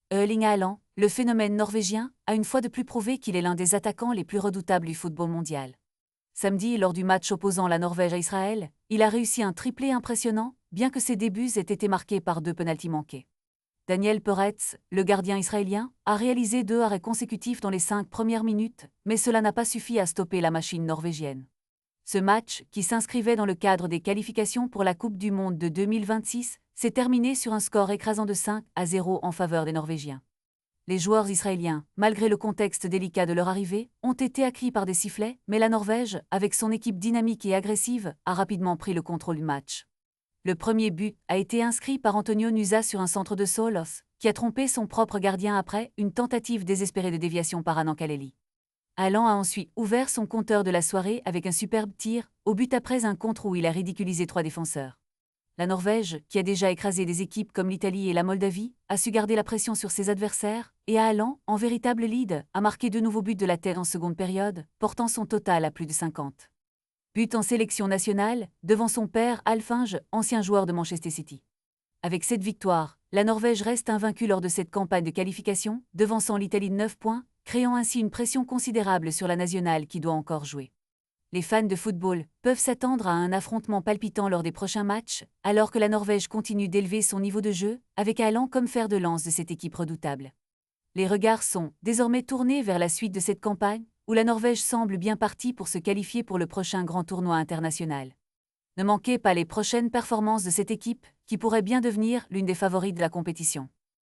Erling Haaland, le phénomène norvégien, a une fois de plus prouvé qu'il est l'un des attaquants les plus redoutables du football mondial. Samedi, lors du match opposant la Norvège à Israël, il a réussi un triplé impressionnant, bien que ses débuts aient été marqués par 2 pénaltys manqués. Daniel Peretz, le gardien israélien, a réalisé 2 arrêts consécutifs dans les 5 premières minutes, mais cela n'a pas suffi à stopper la machine norvégienne. Ce match, qui s'inscrivait dans le cadre des qualifications pour la Coupe du Monde de 2026, s'est terminé sur un score écrasant de 5-0 en faveur des Norvégiens. Les joueurs israéliens, malgré le contexte délicat de leur arrivée, ont été accueillis par des sifflets, mais la Norvège, avec son équipe dynamique et agressive, a rapidement pris le contrôle du match. Le premier but a été inscrit par Antonio Nusa sur un centre de Solos, qui a trompé son propre gardien après une tentative désespérée de déviation par Anand Kaleli. Haaland a ensuite ouvert son compteur de la soirée avec un superbe tir, au but après un contre où il a ridiculisé 3 défenseurs. La Norvège, qui a déjà écrasé des équipes comme l'Italie et la Moldavie, a su garder la pression sur ses adversaires, et Haaland, en véritable lead, a marqué 2 nouveaux buts de la tête en seconde période, portant son total à plus de 50. But en sélection nationale, devant son père Alfinge, ancien joueur de Manchester City. Avec cette victoire, la Norvège reste invaincue lors de cette campagne de qualification, devançant l'Italie de 9 points, créant ainsi une pression considérable sur la nationale qui doit encore jouer. Les fans de football peuvent s'attendre à un affrontement palpitant lors des prochains matchs, alors que la Norvège continue d'élever son niveau de jeu, avec Haaland comme fer de lance de cette équipe redoutable. Les regards sont désormais tournés vers la suite de cette campagne, où la Norvège semble bien partie pour se qualifier pour le prochain grand tournoi international. Ne manquez pas les prochaines performances de cette équipe, qui pourrait bien devenir l'une des favorites de la compétition.